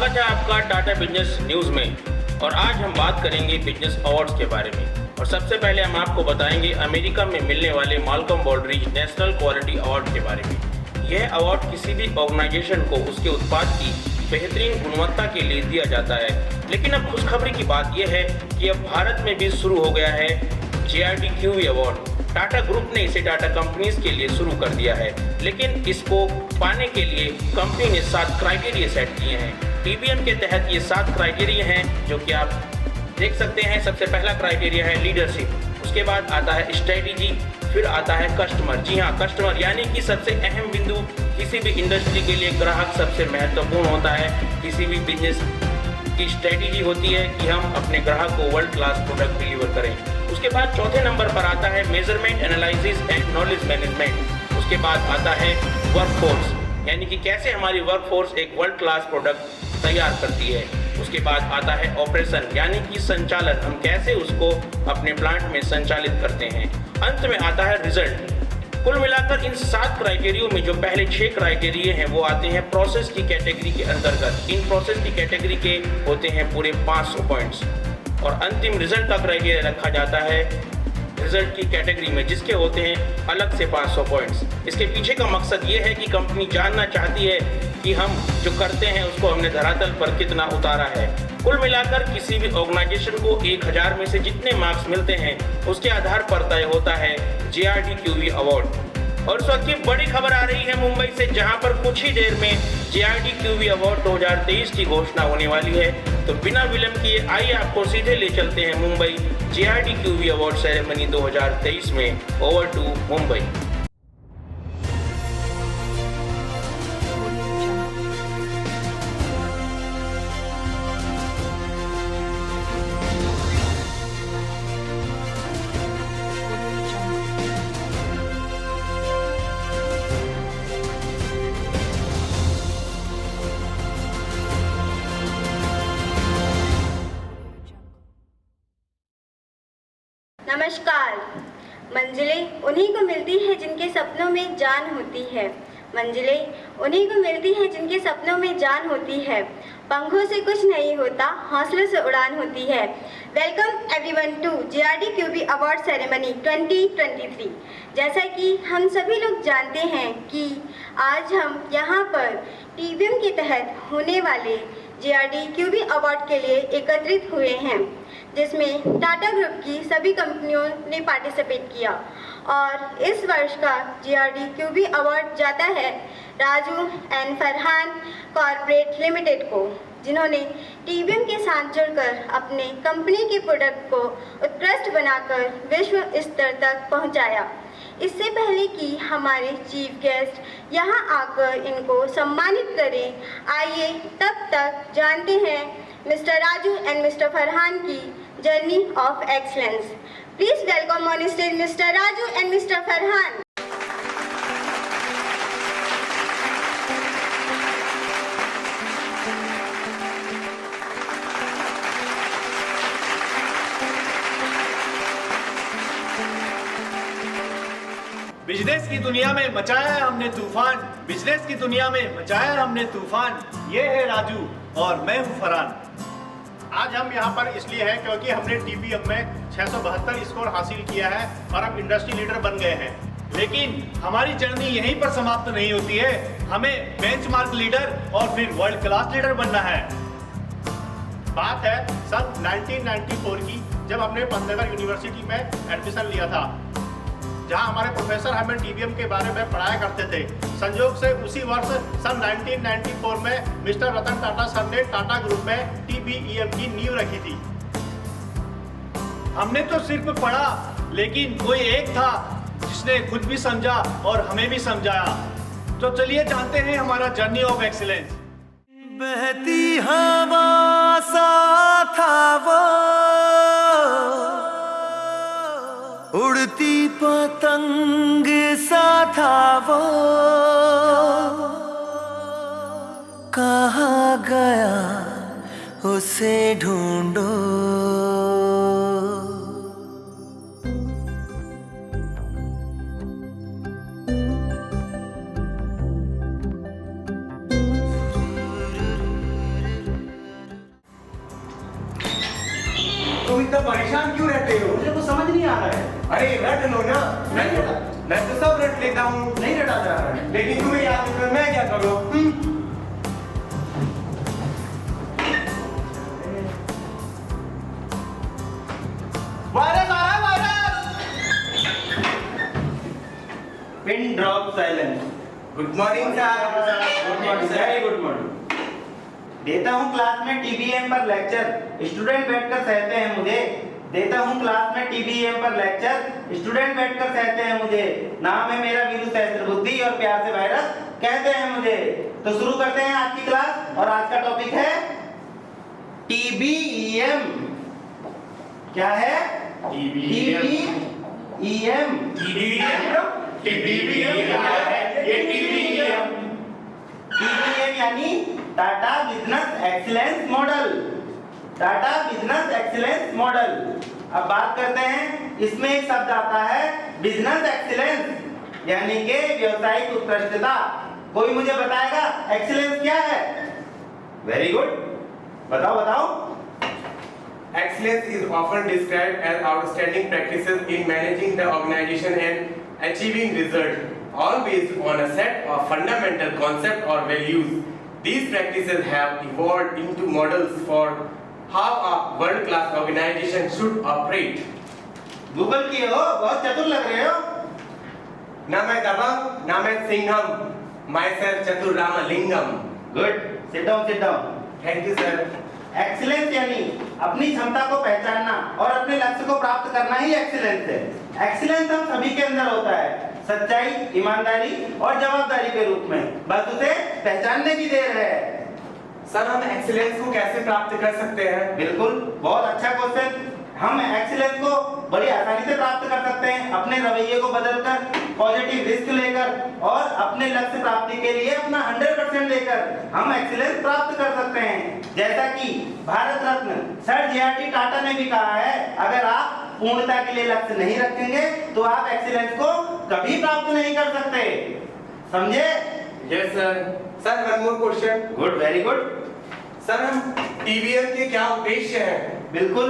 स्वागत है आपका टाटा बिजनेस न्यूज़ में। और आज हम बात करेंगे बिजनेस अवार्ड्स के बारे में। और सबसे पहले हम आपको बताएंगे अमेरिका में मिलने वाले मालकम बॉल्डरिज नेशनल क्वालिटी अवार्ड के बारे में। यह अवार्ड किसी भी ऑर्गेनाइजेशन को उसके उत्पाद की बेहतरीन गुणवत्ता के लिए दिया जाता है। लेकिन अब खुशखबरी की बात यह है कि अब भारत में भी शुरू हो गया है JRDQB अवार्ड। टाटा ग्रुप ने इसे टाटा कंपनीज के लिए शुरू कर दिया है, लेकिन इसको पाने के लिए कंपनी ने 7 क्राइटेरिया सेट किए हैं। TBM के तहत ये 7 क्राइटेरिया हैं जो कि आप देख सकते हैं। सबसे पहला क्राइटेरिया है लीडरशिप, उसके बाद आता है स्ट्रेटेजी, फिर आता है कस्टमर। जी हाँ, कस्टमर यानी कि सबसे अहम बिंदु। किसी भी इंडस्ट्री के लिए ग्राहक सबसे महत्वपूर्ण होता है। किसी भी बिजनेस की स्ट्रेटेजी होती है कि हम अपने ग्राहक को वर्ल्ड क्लास प्रोडक्ट डिलीवर करें। उसके बाद चौथे नंबर पर आता है measurement, analysis and knowledge management. उसके बाद आता है वर्कफोर्स, यानी कि कैसे हमारी वर्कफोर्स एक वर्ल्ड क्लास प्रोडक्ट तैयार करती है। उसके बाद आता है ऑपरेशन, यानी कि संचालन, हम कैसे उसको अपने प्लांट में संचालित करते हैं। अंत में आता है रिजल्ट। कुल मिलाकर इन 7 क्राइटेरियो में जो पहले 6 क्राइटेरिया हैं वो आते हैं प्रोसेस की कैटेगरी के अंतर्गत। इन प्रोसेस की कैटेगरी के होते हैं पूरे 500 पॉइंट्स और अंतिम रिजल्ट का क्राइटेरिया रखा जाता है रिजल्ट की कैटेगरी में, जिसके होते हैं अलग से 500 पॉइंट्स। इसके पीछे का मकसद ये है कि कंपनी जानना चाहती है कि हम जो करते हैं उसको हमने धरातल पर कितना उतारा है। कुल मिलाकर किसी भी ऑर्गेनाइजेशन को 1000 में से जितने मार्क्स मिलते हैं उसके आधार पर तय होता है JRDQB अवार्ड। और इस वक्त की बड़ी खबर आ रही है मुंबई से, जहां पर कुछ ही देर में JRDQB अवार्ड 2023 की घोषणा होने वाली है। तो बिना विलंब किए आइए आपको सीधे ले चलते हैं मुंबई JRDQB अवार्ड सेरेमनी 2023 में। Over to Mumbai. नमस्कार। मंजिलें उन्हीं को मिलती है जिनके सपनों में जान होती है। मंजिलें उन्हीं को मिलती है जिनके सपनों में जान होती है। पंखों से कुछ नहीं होता, हौसलों से उड़ान होती है। Welcome everyone to JRDQB award ceremony 2023। जैसा कि हम सभी लोग जानते हैं कि आज हम यहाँ पर TBM के तहत होने वाले JRDQB अवार्ड के लिए एकत्रित हुए हैं, जिसमें टाटा ग्रुप की सभी कंपनियों ने पार्टिसिपेट किया। और इस वर्ष का JRDQB अवार्ड जाता है Raju and Farhan corporate limited को, जिन्होंने TBM के साथ जुड़कर अपने कंपनी के प्रोडक्ट को उत्कृष्ट बनाकर विश्व स्तर तक पहुंचाया। इससे पहले कि हमारे चीफ गेस्ट यहाँ आकर इनको सम्मानित करें, आइए तब तक जानते हैं mister Raju and mister Farhan की journey of excellence. Please welcome on stage mister Raju and mister Farhan. Business की दुनिया में मचाया है हमने तूफान, बिजनेस की दुनिया में मचाया है हमने तूफान। ये है राजू और मैं हूँ फरहान। आज हम यहाँ पर इसलिए हैं क्योंकि हमने TBM में 672 स्कोर हासिल किया है और हम इंडस्ट्री लीडर बन गए हैं। लेकिन हमारी जर्नी यहीं पर समाप्त नहीं होती है, हमें बेंचमार्क लीडर और फिर वर्ल्ड क्लास लीडर बनना है। बात है सन 1994 की, जब हमने पंतनगर यूनिवर्सिटी में एडमिशन लिया था, जहां हमारे प्रोफेसर हमें TBM के बारे में पढ़ाया करते थे। संयोग से उसी वर्ष सन 1994 में मिस्टर रतन टाटा सर ने टाटा ग्रुप में TBEM की नींव रखी थी। हमने तो सिर्फ पढ़ा, लेकिन कोई एक था जिसने खुद भी समझा और हमें भी समझाया। तो चलिए जानते हैं हमारा जर्नी ऑफ एक्सीलेंस। बहती हवा सा था वो, उड़ती पतंग सा था वो, कहाँ गया उसे ढूंढो। परेशान क्यों रहते हो? मुझे कुछ समझ नहीं आ रहा है। अरे रट लो ना। मैं तो सब रट लेता हूँ। नहीं रटा जा रहा है। लेकिन तुम्हें याद नहीं, मैं क्या करूँ? वायरस आ रहा है, virus. Pin drop silence. Good morning sir. Good morning, very good morning. देता हूँ क्लास में टीबीएम पर लेक्चर, स्टूडेंट बैठकर सहते हैं मुझे। देता हूँ क्लास में टीबीएम पर लेक्चर, स्टूडेंट बैठकर सहते हैं मुझे। नाम है मेरा वीरू सहस्त्रबुद्धि और प्यार से वायरस कहते हैं मुझे। तो शुरू करते हैं आज की क्लास और आज का टॉपिक है टीबीएम। क्या है? टीबीएम। टीबीएम यानी Tata business excellence model. Tata business excellence model. अब बात करते हैं, इसमें एक शब्द आता है बिजनेस एक्सीलेंस यानी कि व्यावसायिक उत्कृष्टता। कोई मुझे बताएगा एक्सीलेंस क्या है? वेरी गुड, बताओ बताओ। Excellence is often described as outstanding practices in managing the organization and achieving results, all based on a set of fundamental concepts or values. These practices have evolved into models for how a world-class organization should operate. Google किए हो, बहुत चतुर लग रहे हो। ना मैं दबंग, ना मैं सिंघम, myself चतुर Ramalingam. Good, sit down sit down. Thank you sir. Excellence यानी अपनी क्षमता को पहचानना और अपने लक्ष्य को प्राप्त करना ही एक्सीलेंस है। एक्सीलेंस हम सभी के अंदर होता है, सच्चाई, ईमानदारी और जवाबदारी के रूप में। बस उसे पहचानने की देर है। सर हम एक्सीलेंस को कैसे प्राप्त कर सकते हैं? बिल्कुल, बहुत अच्छा क्वेश्चन। हम एक्सीलेंस को बड़ी आसानी से प्राप्त कर सकते हैं, अपने रवैये को बदलकर, पॉजिटिव रिस्क लेकर और अपने लक्ष्य प्राप्ति के लिए अपना 100% देकर हम एक्सीलेंस प्राप्त कर सकते हैं। जैसा कि भारत रत्न सर जे.आर.डी. टाटा ने भी कहा है, अगर आप पूर्णता के लिए लक्ष्य नहीं रखेंगे तो आप एक्सीलेंस को कभी प्राप्त नहीं कर सकते। समझे? Yes sir. Sir one more question. Good, very good. Sir हम टीबीएम के क्या उद्देश्य हैं? बिल्कुल,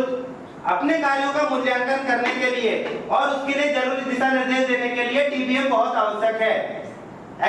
अपने कार्यों का मूल्यांकन करने के लिए और उसके लिए जरूरी दिशा निर्देश देने के लिए टीबीएम बहुत आवश्यक है।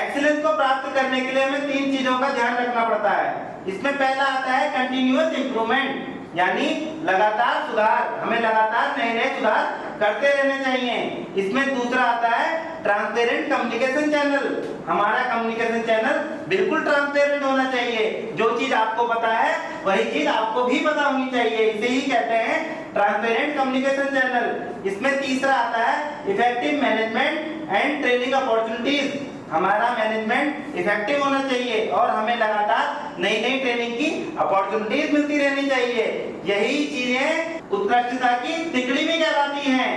एक्सीलेंस को प्राप्त करने के लिए हमें 3 चीजों का ध्यान रखना पड़ता है। इसमें पहला आता है कंटिन्यूअस इंप्रूवमेंट यानी लगातार सुधार। हमें लगातार नए नए सुधार करते रहने चाहिए। इसमें दूसरा आता है ट्रांसपेरेंट कम्युनिकेशन चैनल। हमारा कम्युनिकेशन चैनल बिल्कुल ट्रांसपेरेंट होना चाहिए। जो चीज आपको पता है वही चीज आपको भी पता होनी चाहिए। इसे ही कहते हैं ट्रांसपेरेंट कम्युनिकेशन चैनल। इसमें तीसरा आता है effective management and training opportunities. हमारा मैनेजमेंट इफेक्टिव होना चाहिए और हमें लगातार नई नई ट्रेनिंग की अपॉर्चुनिटीज मिलती रहनी चाहिए। यही चीजें उत्कृष्टता की तिकड़ी भी कहलाती हैं।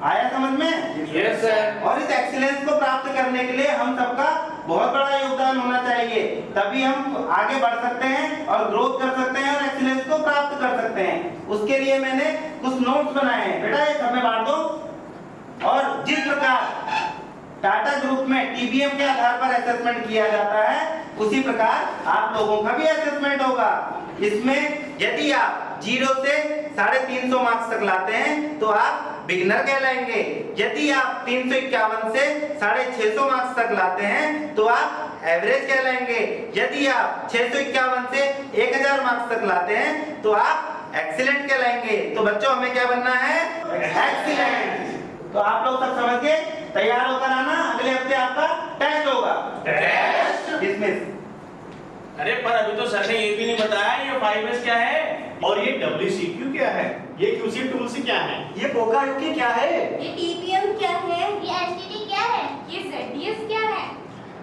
आया समझ में? Yes sir. और इस एक्सीलेंस को प्राप्त करने के लिए हम सबका बहुत बड़ा योगदान होना चाहिए, तभी हम आगे बढ़ सकते हैं और ग्रोथ कर सकते हैं और एक्सीलेंस को प्राप्त कर सकते हैं। उसके लिए मैंने कुछ नोट्स बनाए हैं, बेटा ये सब में बांट दो। और जिस प्रकार टाटा ग्रुप में टीबीएम के आधार पर असेसमेंट किया जाता है, उसी प्रकार आप लोगों का भी असेसमेंट होगा। इसमें यदि आप 0 से 350 मार्क्स तक लाते हैं तो आप बिगिनर कहलाएंगे। यदि आप 351 से 650 मार्क्स तक लाते हैं तो आप एवरेज कहलाएंगे। यदि आप 651 से 1000 मार्क्स तक लाते हैं तो आप एक्सीलेंट कहलाएंगे। तो बच्चों हमें क्या बनना है? एक्सीलेंट। तो आप लोग सब समझ के तैयार होकर आना, अगले हफ्ते आपका टेस्ट होगा। Test dismiss. अरे पर अभी तो सर ने ये भी नहीं बताया ये 5S क्या है और ये WCQ क्या है? ये QC टूल्स क्या है? ये पोकायोकी क्या है? ये टीपीएम क्या है? ये एसटीडी क्या है? ये ZDS क्या है?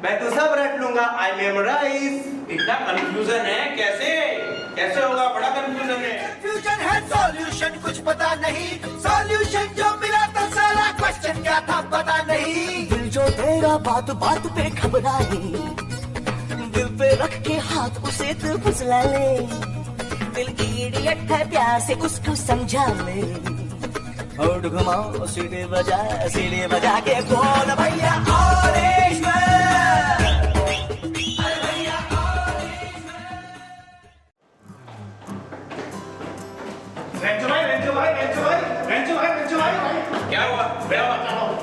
मैं तो सब रट लूंगा। I memorize. इतना कंफ्यूजन है, कैसे होगा? बड़ा कंफ्यूजन है। कंफ्यूजन है सॉल्यूशन कुछ पता नहीं, सॉल्यूशन जो मिला तो सारा क्वेश्चन क्या था पता नहीं। दिल जो तेरा बात बात पे घबराए, दिल पे रख के हाथ उसे तू फुसला ले। दिल इडियट है प्यार से उसको समझा ले। होठ घुमाओ सीढ़ी बजा के बोल भैया ऑरेंज रेंचो भाई क्या हुआ?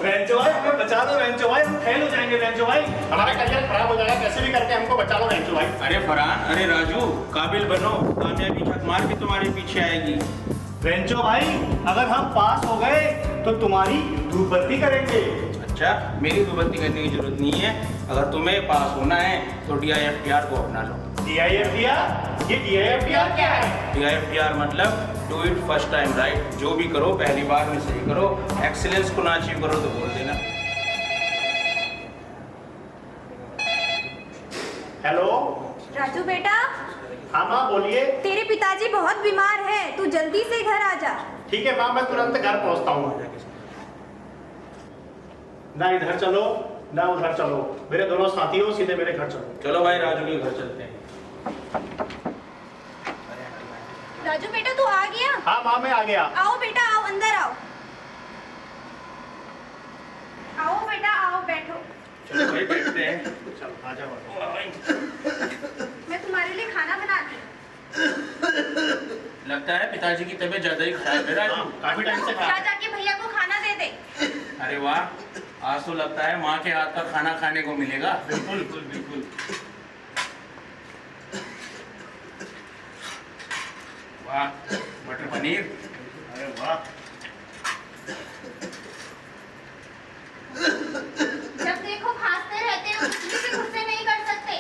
रेंचो भाई हमें बचा लो, रेंचो भाई हम फेल हो जाएंगे, रेंचो भाई हमारा करियर खराब हो जाएगा, कैसे भी करके हमको बचा लो रेंचो भाई। अरे फरहान, अरे राजू, काबिल बनो, कामयाबी छक मार के तुम्हारे पीछे आएगी। रेंचो भाई अगर हम पास हो गए तो तुम्हारी धूप बत्ती करेंगे। अच्छा, मेरी धूपबत्ती करने की जरूरत नहीं है। अगर तुम्हें पास होना है तो DIFTR को अपना लो। DIFTR? ये DIFTR क्या है? DIFTR मतलब do it first time right. जो भी करो पहली बार में सही करो। एक्सीलेंस को ना अचीव करो तो बोल देना। हेलो राजू बेटा, हाँ माँ बोलिए। तेरे पिताजी बहुत बीमार हैं, तू जल्दी से घर आ जा। ठीक है माँ, मैं तुरंत घर पहुँचता हूँ। ना इधर चलो ना उधर चलो, मेरे दोनों साथियों सीधे मेरे घर चलो। चलो भाई राजू के घर चलते हैं। राजू बेटा तू आ गया? हाँ माँ मैं आ गया। आओ बेटा आओ, अंदर आओ। आओ बेटा आओ, बैठो। चलो भाई बैठते हैं। चलो आ जाओ। मैं तुम्हारे लिए खाना बनाती हूँ। लगता है पिताजी की तबीयत ज्यादा ही खराब है राजू। काफी टाइम से जा जाके भैया को खाना दे दे। अरे वाह, आज तो लगता है माँ के हाथ का खाना खाने को मिलेगा। बिल्कुल बिल्कुल बिल्कुल। वाह, मटर पनीर। अरे वाह। जब देखो खांसते रहते हो, किसी से गुस्से नहीं कर सकते।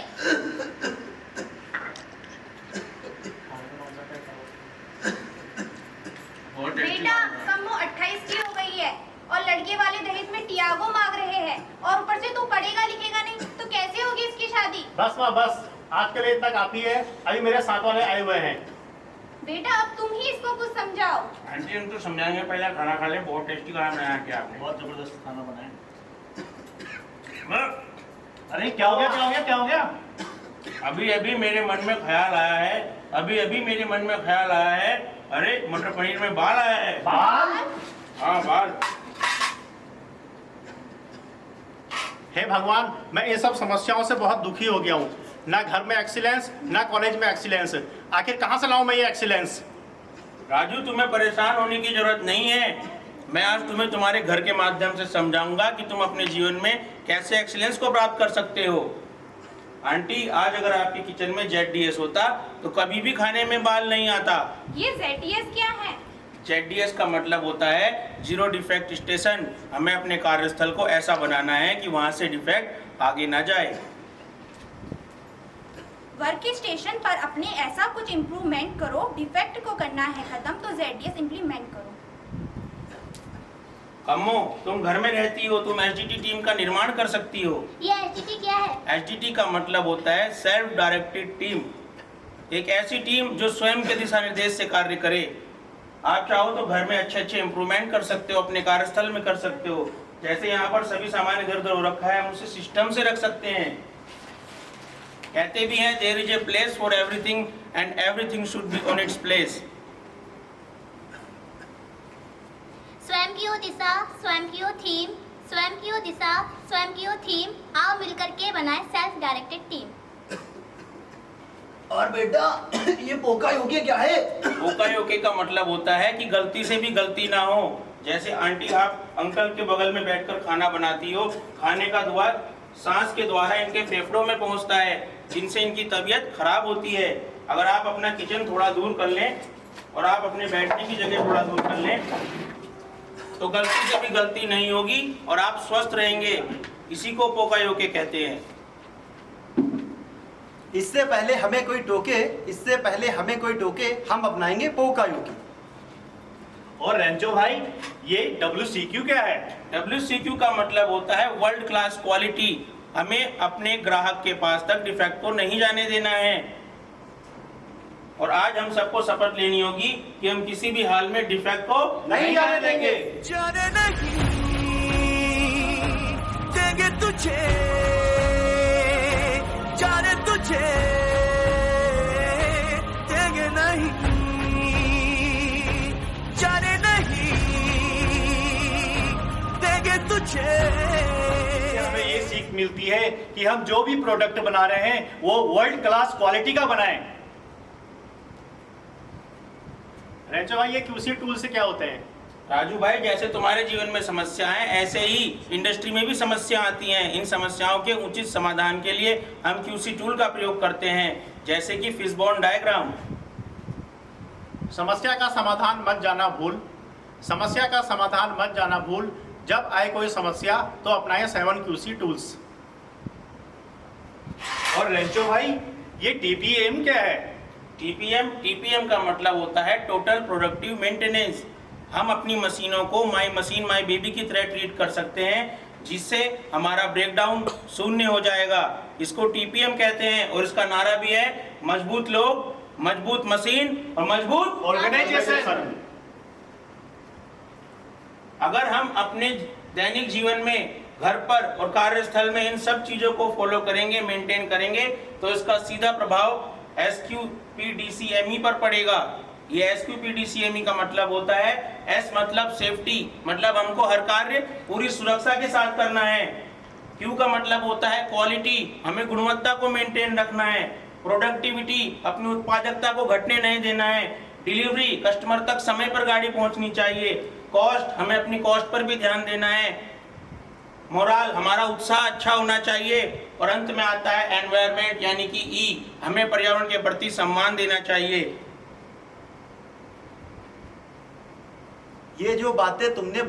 बहुत टेस्टी बेटा लग रहा है। कम्मो 28 की हो गई है और लड़के वाले दहेज में टियागो मांग रहे हैं, और ऊपर से तू पढ़ेगा लिखेगा नहीं तो कैसे होगी इसकी शादी? बस माँ बस, आज के लिए इतना काफी है। अभी मेरे साथ वाले आए हुए हैं। बेटा अब तुम ही इसको कुछ समझाओ। आंटी हम तो समझाएंगे, पहले खाना खा ले। बहुत टेस्टी खाना बनाया क्या आपने। बहुत जबरदस्त खाना बनाया। अरे क्या हो गया क्या हो गया क्या हो गया? अभी अभी मेरे मन में ख्याल आया है, अभी अभी मेरे मन में ख्याल आया है। अरे मटर पनीर में बाल आया है। बाल? हाँ बाल। हे भगवान, मैं इन सब समस्याओं से बहुत दुखी हो गया हूँ। ना घर में एक्सीलेंस, ना कॉलेज में एक्सीलेंस। आखिर कहाँ से लाऊं मैं ये एक्सीलेंस? राजू तुम्हें परेशान होने की जरूरत नहीं है। मैं आज तुम्हें तुम्हारे घर के माध्यम से समझाऊंगा कि तुम अपने जीवन में कैसे एक्सीलेंस को प्राप्त कर सकते हो। आंटी, आज अगर आपके किचन में ZDS होता तो कभी भी खाने में बाल नहीं आता। ये ZDS क्या है? ZDS का मतलब होता है जीरो डिफेक्ट स्टेशन। हमें अपने कार्यस्थल को ऐसा बनाना है कि वहां से डिफेक्ट आगे ना जाए। वर्क स्टेशन पर अपने ऐसा कुछ इम्प्रूवमेंट करो, डिफेक्ट को करना है खत्म तो ZDS इम्प्लीमेंट करो। कम्मो, तुम घर में रहती हो, तुम HDT टीम का निर्माण कर सकती हो। ये HDT क्या है? HDT का मतलब होता है सेल्फ डायरेक्टेड टीम। एक ऐसी टीम जो स्वयं के दिशा निर्देश से कार्य करे। आप चाहो तो घर में अच्छे अच्छे इम्प्रूवमेंट कर सकते हो, अपने कार्यस्थल में कर सकते हो। जैसे यहाँ पर सभी सामान इधर उधर हो रखा है, हम उसे सिस्टम से रख सकते हैं। कहते भी हैं there is a place for everything and everything should be on its place. स्वयं की हो दिशा, स्वयं की हो थीम, स्वयं की हो दिशा, स्वयं की हो थीम, आओ मिलकर के बनाए सेल्फ डायरेक्टेड टीम। और बेटा ये पोका योग्य क्या है? ओकायोके का मतलब होता है कि गलती से भी गलती ना हो। जैसे आंटी आप अंकल के बगल में बैठकर खाना बनाती हो, खाने का धुआं सांस के द्वारा इनके फेफड़ों में पहुंचता है, जिनसे इनकी तबीयत खराब होती है। अगर आप अपना किचन थोड़ा दूर कर लें और आप अपने बैठने की जगह थोड़ा दूर कर लें तो गलती से भी गलती नहीं होगी और आप स्वस्थ रहेंगे। इसी को पोकायोके कहते हैं। इससे पहले हमें कोई टोके, हम अपनाएंगे पोका योगी। और रेंचो भाई, ये WCQ क्या है? WCQ का मतलब होता है वर्ल्ड क्लास क्वालिटी। हमें अपने ग्राहक के पास तक डिफेक्ट को नहीं जाने देना है। और आज हम सबको शपथ लेनी होगी कि हम किसी भी हाल में डिफेक्ट को नहीं जाने देंगे। जाने नहीं देंगे तुझे, जाने तुझे देंगे नहीं, जाने नहीं देंगे तुझे। हमें ये सीख मिलती है कि हम जो भी प्रोडक्ट बना रहे हैं वो वर्ल्ड क्लास क्वालिटी का बनाएं। रेंचो भाई, ये QC टूल से क्या होते हैं? राजू भाई, जैसे तुम्हारे जीवन में समस्याएं ऐसे ही इंडस्ट्री में भी समस्या आती हैं। इन समस्याओं के उचित समाधान के लिए हम क्यूसी टूल का प्रयोग करते हैं, जैसे कि फिशबोन डायग्राम। समस्या का समाधान मत जाना भूल, समस्या का समाधान मत जाना भूल। जब आए कोई समस्या तो अपनाएं 7 QC टूल्स। और रेंचो भाई, ये TPM क्या है? टीपीएम का मतलब होता है टोटल प्रोडक्टिव मेंटेनेंस। हम अपनी मशीनों को माई मशीन माई बेबी की तरह ट्रीट कर सकते हैं, जिससे हमारा ब्रेकडाउन शून्य हो जाएगा। इसको टीपीएम कहते हैं और इसका नारा भी है, मजबूत लोग, मजबूत मशीन और मजबूत ऑर्गेनाइजेशन। अगर हम अपने दैनिक जीवन में, घर पर और कार्यस्थल में इन सब चीजों को फॉलो करेंगे, मेंटेन करेंगे, तो इसका सीधा प्रभाव SQPDCME पर पड़ेगा। ये SQPDCME का मतलब होता है, S मतलब सेफ्टी, मतलब हमको हर कार्य पूरी सुरक्षा के साथ करना है। Q का मतलब होता है क्वालिटी, हमें गुणवत्ता को मेंटेन रखना है। प्रोडक्टिविटी, अपनी उत्पादकता को घटने नहीं देना है। डिलीवरी, कस्टमर तक समय पर गाड़ी पहुंचनी चाहिए। कॉस्ट, हमें अपनी कॉस्ट पर भी ध्यान देना है। मोरल, हमारा उत्साह अच्छा होना चाहिए। और अंत में आता है एनवायरनमेंट, यानी कि E, हमें पर्यावरण के प्रति सम्मान देना चाहिए। ये जो बातें तुमने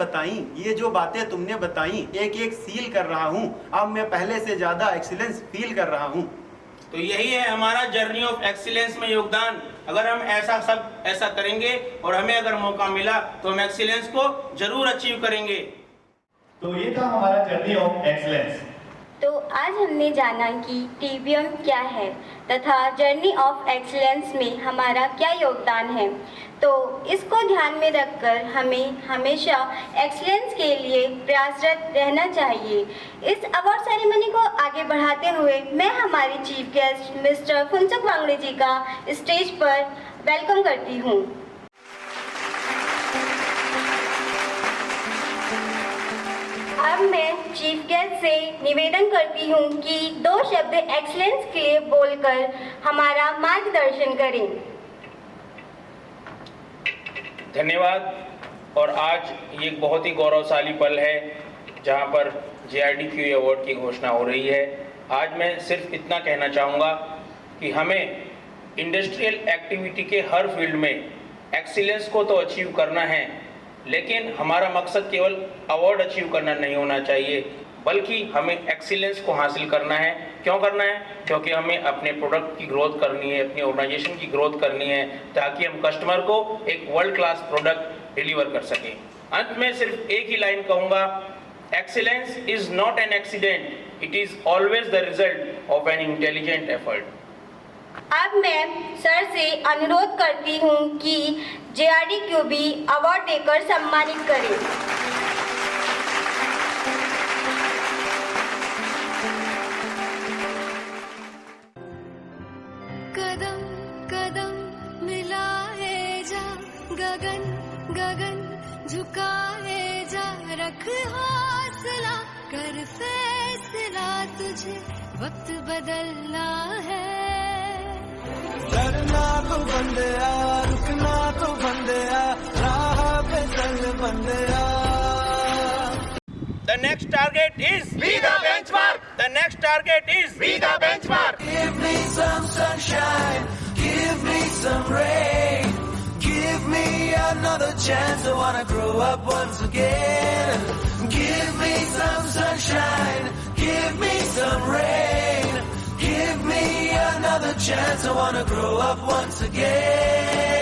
बताई, एक एक सील कर रहा हूँ। अब मैं पहले से ज्यादा एक्सीलेंस फील कर रहा हूँ। तो यही है हमारा जर्नी ऑफ एक्सीलेंस में योगदान। अगर हम ऐसा करेंगे और हमें अगर मौका मिला तो हम एक्सीलेंस को जरूर अचीव करेंगे। तो ये था हमारा जर्नी ऑफ एक्सीलेंस। तो आज हमने जाना कि टीपीएम क्या है तथा जर्नी ऑफ एक्सीलेंस में हमारा क्या योगदान है। तो इसको ध्यान में रखकर हमें हमेशा एक्सीलेंस के लिए प्रयासरत रहना चाहिए। इस अवार्ड सेरेमनी को आगे बढ़ाते हुए मैं हमारे chief guest mister Phunsukh Wangde जी का स्टेज पर वेलकम करती हूँ। अब मैं चीफ गेस्ट से निवेदन करती हूँ कि 2 शब्द एक्सीलेंस के लिए बोलकर हमारा मार्गदर्शन करें। धन्यवाद। और आज ये एक बहुत ही गौरवशाली पल है जहाँ पर JRDQ अवार्ड की घोषणा हो रही है। आज मैं सिर्फ इतना कहना चाहूँगा कि हमें इंडस्ट्रियल एक्टिविटी के हर फील्ड में एक्सीलेंस को तो अचीव करना है, लेकिन हमारा मकसद केवल अवार्ड अचीव करना नहीं होना चाहिए, बल्कि हमें एक्सीलेंस को हासिल करना है। क्यों करना है? क्योंकि हमें अपने प्रोडक्ट की ग्रोथ करनी है, अपनी ऑर्गेनाइजेशन की ग्रोथ करनी है, ताकि हम कस्टमर को एक वर्ल्ड क्लास प्रोडक्ट डिलीवर कर सकें। अंत में सिर्फ एक ही लाइन कहूँगा, excellence is not an accident, it is always the result of an intelligent effort. अब मैं सर से अनुरोध करती हूँ कि JRDQB अवार्ड देकर सम्मानित करें। कदम कदम मिलाए जा, गगन गगन झुकाए जा, रख हौसला कर फैसला, तुझे वक्त बदलना है। डरना तो बंदया, रुकना तो बंदया, राह पे चल बंदया। The next target is Be the benchmark. The next target is Be the benchmark. Give me some sunshine, give me some rain, give me another chance. I wanna grow up once again. Give me some sunshine, give me some rain, give me another chance. I wanna grow up once again.